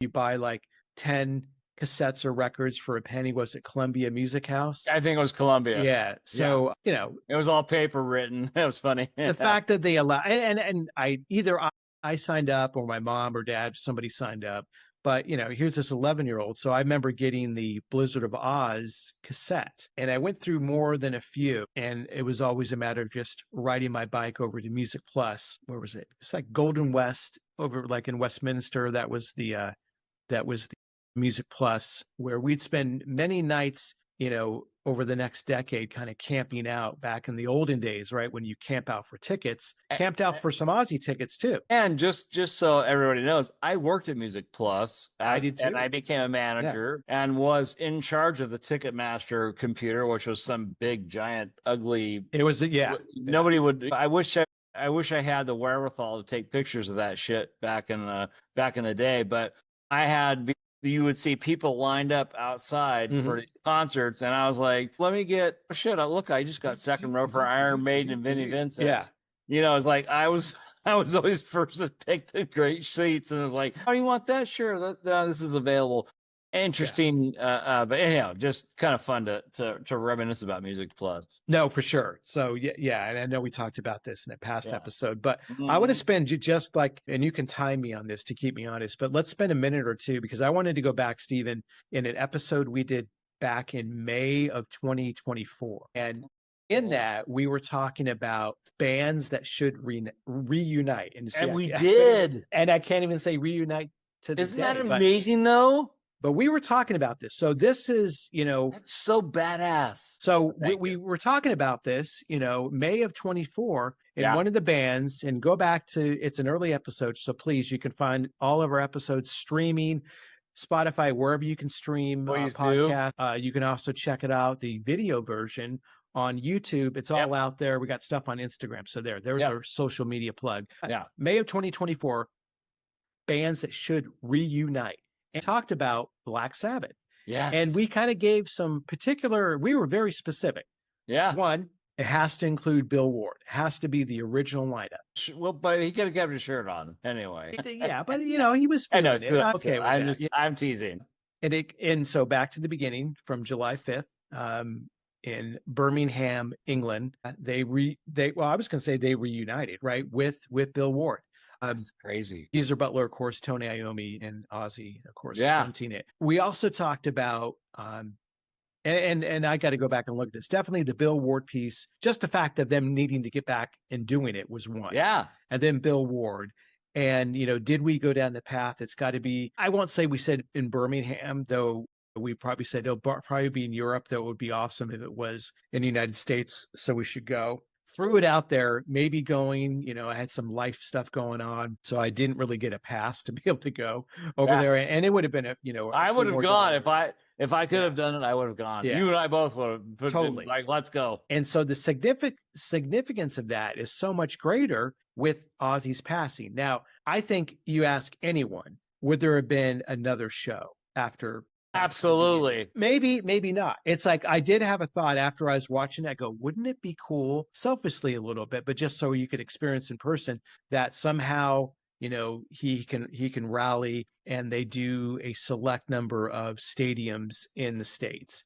you buy like 10 cassettes or records for a penny. Was it Columbia Music House? I think it was Columbia. Yeah. So, you know, it was all paper written. It was funny. the fact that they allow, and I signed up, or my mom or dad, somebody signed up. But, you know, here's this 11-year-old. So I remember getting the Blizzard of Oz cassette, and I went through more than a few. And it was always a matter of just riding my bike over to Music Plus. Where was it? It's like Golden West over like in Westminster. That was the Music Plus, where we'd spend many nights, you know, over the next decade, kind of camping out back in the olden days, right? When you camp out for tickets, camped out for some Ozzy tickets too. And just so everybody knows, I worked at Music Plus. I did too. And I became a manager and was in charge of the Ticketmaster computer, which was some big, giant, ugly. It was, Nobody would. I wish I had the wherewithal to take pictures of that shit back in the day, but I had. You would see people lined up outside for concerts, and I was like, "Let me get shit." Look, I just got second row for Iron Maiden and Vinnie Vincent. Yeah, you know, it's like I was always first to pick the great seats, and it was like, "Oh, you want that? Sure, this is available." Interesting, but anyhow, just kind of fun to reminisce about Music Plus. No, for sure. So yeah, and I know we talked about this in a past episode, but I want to spend just like, and you can time me on this to keep me honest, but let's spend a minute or two, because I wanted to go back, Stephen, in an episode we did back in May of 2024, and in that we were talking about bands that should reunite, and we did, and I can't even say reunite to this Isn't day, that amazing though? But we were talking about this. So this is, you know, that's so badass. So we were talking about this, you know, May of 24, in one of the bands, and go back to, it's an early episode. So please, you can find all of our episodes streaming, Spotify, wherever you can stream podcast. You can also check it out, the video version on YouTube. It's all out there. We got stuff on Instagram. So there's our social media plug. May of 2024, bands that should reunite. And talked about Black Sabbath. Yes. And we kind of gave some particular, we were very specific. Yeah. One, it has to include Bill Ward. It has to be the original lineup. Well, but he could have kept his shirt on anyway. Yeah, but you know, he was I know, okay. I'm teasing. And so back to the beginning, from July 5th, in Birmingham, England, I was going to say they reunited, right, with Bill Ward. That's crazy. Geezer Butler, of course, Tony Iommi, and Ozzy, of course. Yeah. We also talked about, and I got to go back and look at this. Definitely the Bill Ward piece. Just the fact of them needing to get back and doing it was one. Yeah. And then Bill Ward. And, you know, did we go down the path? It's got to be, I won't say we said in Birmingham, though we probably said it'll probably be in Europe. That would be awesome if it was in the United States. So we should go. Threw it out there, maybe going, you know, I had some life stuff going on, so I didn't really get a pass to be able to go over there. And it would have been I would have gone if I could have done it. I would have gone. You and I both would have. Totally. Like, let's go. And so the significance of that is so much greater with Ozzy's passing. Now, I think you ask anyone, would there have been another show after? Absolutely. Maybe not. It's like, I did have a thought after I was watching it. I go, wouldn't it be cool, selfishly a little bit, but just so you could experience in person, that somehow, you know, he can rally and they do a select number of stadiums in the States.